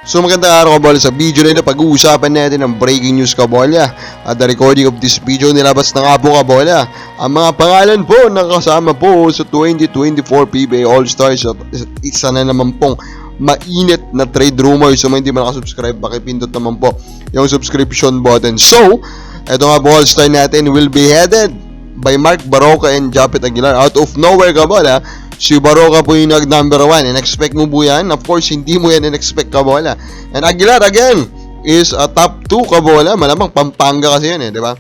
So magandang araw kabola, sa video na ito pag-uusapan natin ang breaking news kabola. At the recording of this video nilabas na nga po kabola ang mga pangalan po na kasama po sa 2024 PBA All-Stars. Isa na naman pong mainit na trade rumor. So hindi man nakasubscribe, pakipindot naman po yung subscription button. So ito nga po, All-Star natin will be headed by Mark Baroka and Japet Aguilar. Out of nowhere kabola, si Baroka po yung nag-number 1. In-expect mo po yan? Of course, hindi mo yan in-expect kabola. And Aguilar, again, is a top 2 kabola. Malamang Pampanga kasi yan di ba?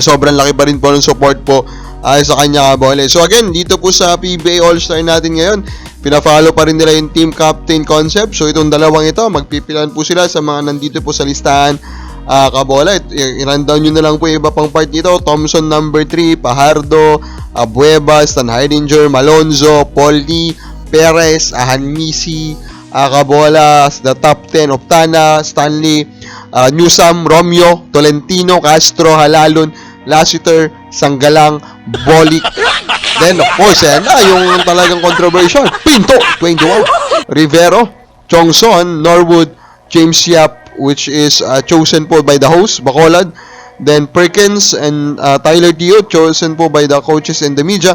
Sobrang laki pa rin po ng support po sa kanya kabola. So again, dito po sa PBA All-Star natin ngayon, pina-follow pa rin nila yung team captain concept. So itong dalawang ito, magpipilan po sila sa mga nandito po sa listahan kabola. I-rundown nyo na lang po yung iba pang part nito. Thompson number 3, Pajardo, Abueva, Stan Heidinger, Malonzo, Pauli, Perez, Hanmisi, kabola, the top 10 of Tana, Stanley, Newsam, Romeo, Tolentino, Castro, Halalon, Lassiter, Sanggalang, Bolik. Then of course, yung talagang controversial, Pinto, 21, Rivero, Chongson, Norwood, James Yap, which is chosen po by the host, Bacolod. Then Perkins and Tyler Dio, chosen po by the coaches and the media.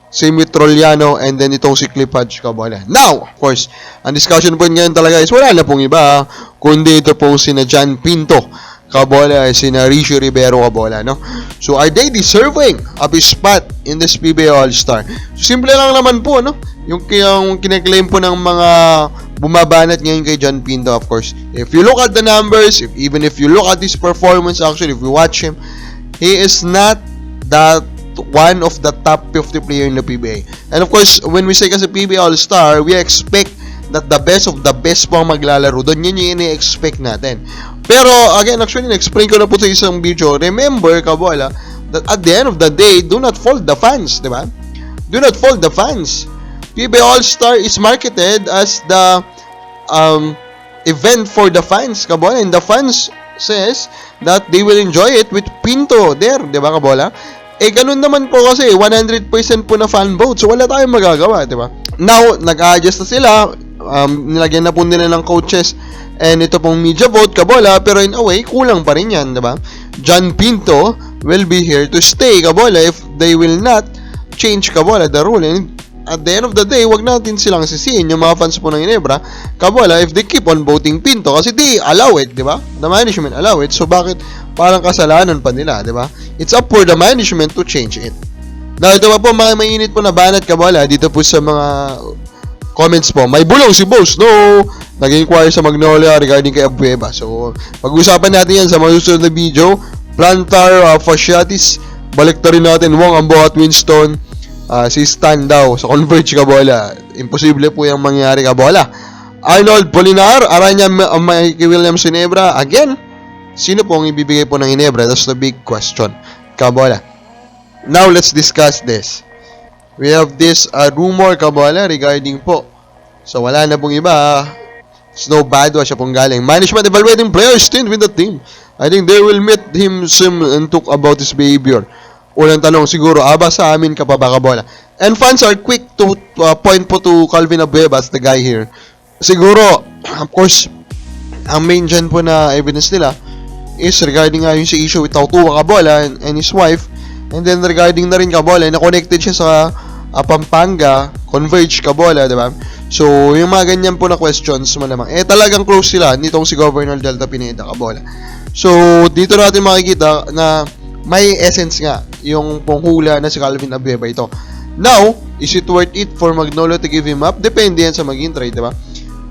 Same with Trolliano, and then itong si Cliff Hodge kabola. Now, of course, ang discussion point ngayon talaga is wala na pong iba, kundi ito pong sina John Pinto kabola, sina Rishi Rivero kabola, no? So, are they deserving of a spot in this PBA All-Star? So, simple lang naman po, no? Yung kine-claim po ng mga bumabanat ngayon kay John Pinto, of course. If you look at the numbers, even if you look at his performance, actually, if you watch him, he is not that one of the top 50 player in the PBA. And of course, when we say kasi PBA All-Star, we expect that the best of the best po ang maglalaro. Doon yun yung ini-expect natin. Pero, again, actually, na-explain ko na po sa isang video. Remember, kabola, that at the end of the day, do not fold the fans, di ba? Do not fold the fans. PBA All-Star is marketed as the event for the fans, kabola. And the fans says that they will enjoy it with Pinto there, di ba, kabola? Ganun naman po kasi 100% po na fan vote. So wala tayong magagawa, di ba? Now, nag-a-adjust na sila. Nilagyan na po nila ng coaches and ito pong media vote, kabola. Pero in a way, kulang pa rin yan, di ba? John Pinto will be here to stay, kabola, if they will not change, kabola, the rule. And at the end of the day, wag natin silang sisihin yung mga fans po ng Ginebra, kabola, if they keep on voting Pinto. Kasi they allow it, di ba? The management allow it. So bakit parang kasalanan pa nila, di ba? It's up for the management to change it. Now, ito pa po, mga mainit po na banat, kabola, dito po sa mga comments po. May bulong si Boss, no? Nag-inquire sa Magnolia regarding kay Abueva. So, pag-usapan natin yan sa mga susunod na video. Plantar, Fasciatis, balik na rin natin Wong Ambo at Winston. Si Stan daw sa Converge, kabola. Imposible po yung mangyari, kabola. Arnold Polinar, Aranya, Mikey Williams, Ginebra. Again, sino po ang ibibigay po ng Ginebra? That's the big question, kabola. Now, let's discuss this. We have this rumor, kabola, regarding po. So, wala na pong iba. Snow Badwa, siya pong galing. Management evaluating players stint with the team. I think they will meet him soon and talk about his behavior. Unang tanong, siguro, aba sa amin ka pa ba, kabola? And fans are quick to point po to Calvin Abueva as the guy here. Siguro, of course, ang main dyan po na evidence nila is regarding yung sa issue with Tautua, kabola, and his wife. And then regarding na rin, kabola, na connected siya sa Pampanga, Converge, kabola, diba? So, yung mga ganyan po na questions malamang, talagang close sila nitong si Governor Delta Pineda, kabola. So, dito natin makikita na may essence nga yung panghula na si Calvin Abueva ito. Now, is it worth it for Magnolia to give him up? Depende yan sa maging trade, diba?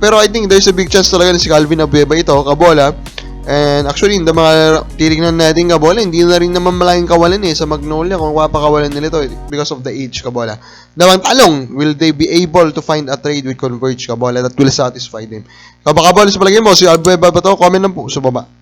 Pero I think there's a big chance talaga na si Calvin Abueva ito, kabola. And actually, yung mga titignan natin, kabola, hindi na rin naman malaking kawalan sa Magnolia kung papakawalan nila ito because of the age, kabola. Nawang talong, will they be able to find a trade with Converge, kabola, that will satisfy them? Kabola, sa palagay mo, si Abueva ba ito? Comment lang po sa baba.